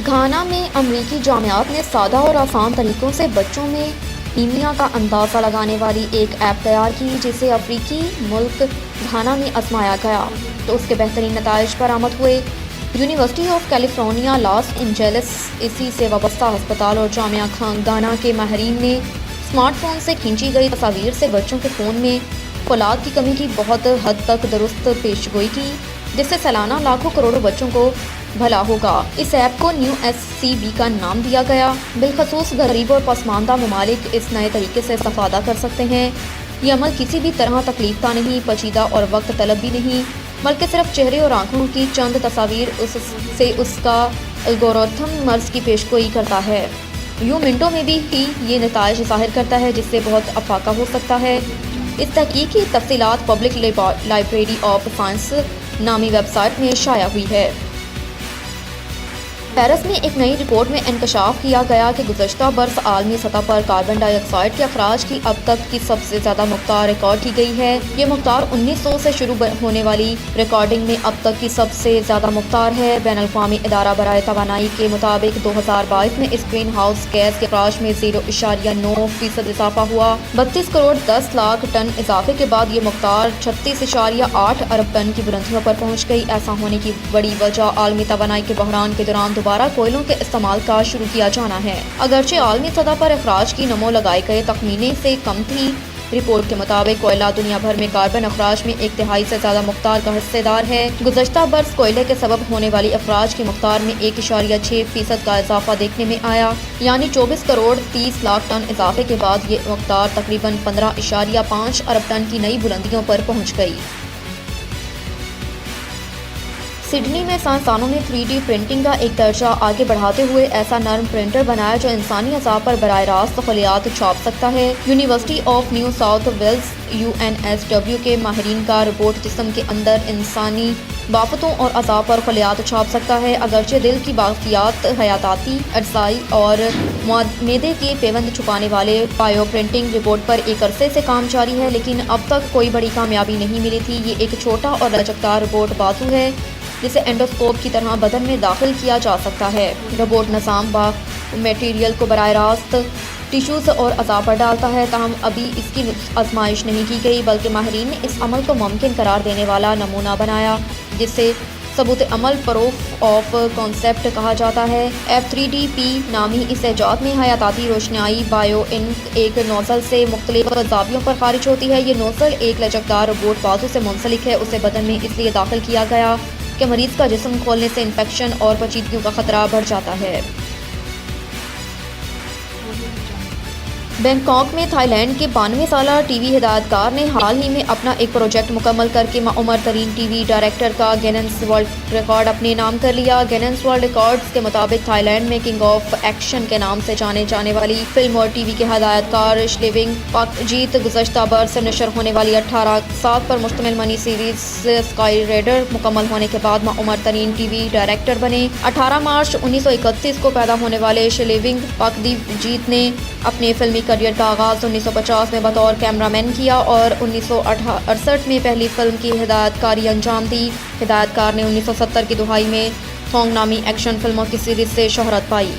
Ghana میں امریکی جامعات نے سادہ اور آسان طریقوں سے بچوں میں انیمیا کا اندازہ لگانے والی ایک ایپ تیار کی جسے افریقی ملک گھانا میں آزمایا گیا تو اس کے بہترین نتائج برآمد ہوئے۔ University of California Los Angeles اسی سے وابستہ ہسپتال اور جامعہ گھانا کے ماہرین نے اسمارٹ فون سے کھینچی گئی تصاویر سے بچوں کے خون میں فولاد کی کمی کی بہت حد تک درست پیشگوئی کی، جس سے سالانہ لاکھوں کروڑوں بچوں کو بھلا ہوگا۔ اس ایپ کو نیو ایس سی بی کا نام دیا گیا۔ بالخصوص غریب اور پسماندہ ممالک اس نئے طریقے سے استفادہ کر سکتے ہیں۔ یہ عمل کسی بھی طرح تکلیف دہ نہیں، پیچیدہ اور وقت طلب بھی نہیں، بلکہ صرف چہرے اور آنکھوں کی چند تصاویر سے اس کا الگورتھم مرض کی پیشگوئی کرتا ہے۔ یوں منٹوں میں بھی یہ نتائج ظاہر کرتا ہے، جس سے بہت افاقہ ہو سکتا ہے۔ اس تحقیق کی تفصیلات پبلک لائبریری آف سائنس نامی ویب سائٹ میں شائع ہوئی ہے۔ پیرس میں ایک نئی رپورٹ میں انکشاف کیا گیا کہ گزشتہ برس عالمی سطح پر کاربن ڈائی آکسائیڈ کے اخراج کی اب تک کی سب سے زیادہ مقدار ریکارڈ کی گئی ہے۔ یہ مقدار 1900 سے شروع ہونے والی ریکارڈنگ میں اب تک کی سب سے زیادہ مقدار ہے۔ بین الاقوامی ادارہ برائے توانائی کے مطابق 2022 میں اس گرین ہاؤس گیس کے اخراج میں 0.9% اضافہ ہوا۔ 32 کروڑ 10 لاکھ ٹن اضافے کے بعد یہ مقدار 36.8 ارب ٹن کی بلندیوں پر پہنچ گئی۔ ایسا ہونے کی بڑی وجہ عالمی توانائی کے بحران کے دوران دوبارہ کوئلوں کے استعمال کا شروع کیا جانا ہے۔ اگرچہ عالمی سطح پر اخراج کی نمو لگائے گئے تخمینے سے کم تھی، رپورٹ کے مطابق کوئلہ دنیا بھر میں کاربن اخراج میں 1/3 سے زیادہ مقدار کا حصہ دار ہے۔ گزشتہ برس کوئلے کے سبب ہونے والی اخراج کی مقدار میں 1.6% کا اضافہ دیکھنے میں آیا، یعنی 24 کروڑ 30 لاکھ ٹن اضافے کے بعد یہ مقدار تقریباً 15.5 ارب ٹن کی نئی بلندیوں پر پہنچ گئی۔ سڈنی میں سائنسدانوں نے 3D پرنٹنگ کا ایک درجہ آگے بڑھاتے ہوئے ایسا نرم پرنٹر بنایا جو انسانی اعضاء پر براہ راست خلیات چھاپ سکتا ہے۔ University of New South Wales UNSW کے ماہرین کا رپورٹ جسم کے اندر انسانی بافتوں اور اعضاء پر خلیات چھاپ سکتا ہے۔ اگرچہ دل کی باقیات، حیاتیاتی اجزاء اور معدے کے پیوند چھپانے والے بائیو پرنٹنگ رپورٹ پر ایک عرصے سے کام جاری ہے، لیکن اب تک کوئی بڑی کامیابی نہیں ملی تھی۔ یہ ایک چھوٹا اور لچکدار ربوٹ بازو ہے جسے اینڈوسکوپ کی طرح بدن میں داخل کیا جا سکتا ہے۔ ربوٹ نظام میٹیریل کو براہ راست ٹیشوز اور اعضاء پر ڈالتا ہے، تاہم ابھی اس کی آزمائش نہیں کی گئی، بلکہ ماہرین نے اس عمل کو ممکن قرار دینے والا نمونہ بنایا جسے ثبوت عمل پروف آف کانسیپٹ کہا جاتا ہے۔ F3DP نامی اس ایجاد میں حیاتیاتی روشنائی بائیو انک ایک نوزل سے مختلف زاویوں پر خارج ہوتی ہے۔ یہ نوزل ایک لچکدار ربوٹ بازو سے منسلک ہے۔ اسے بدن میں اس لیے داخل کیا گیا کہ مریض کا جسم کھولنے سے انفیکشن اور پیچیدگیوں کا خطرہ بڑھ جاتا ہے۔ بینکاک میں تھائی لینڈ کے 92 سالہ ٹی وی ہدایت کار نے حال ہی میں اپنا ایک پروجیکٹ مکمل کر کے عمر ترین ٹی وی ڈائریکٹر کا گیننس ورلڈ ریکارڈ اپنے نام کر لیا۔ گیننس ورلڈ ریکارڈز کے مطابق تھائی لینڈ میں کنگ آف ایکشن کے نام سے جانے جانے والی فلم اور ٹی وی کے ہدایت کار شلیونگ پاک جیت گزشتہ برس نشر ہونے والی 18 سات پر مشتمل منی سیریز اسکائی ریڈر مکمل ہونے کے بعد عمر ترین ٹی وی ڈائریکٹر بنے۔ 18 مارچ 1931 کو پیدا ہونے والے شلیونگ پاک جیت نے اپنے فلمی کیریئر کا آغاز 1950 میں بطور کیمرہ مین کیا اور 1968 میں پہلی فلم کی ہدایت کاری انجام دی۔ ہدایت کار نے 1970 کی دہائی میں تھونگ نامی ایکشن فلموں کی سیریز سے شہرت پائی۔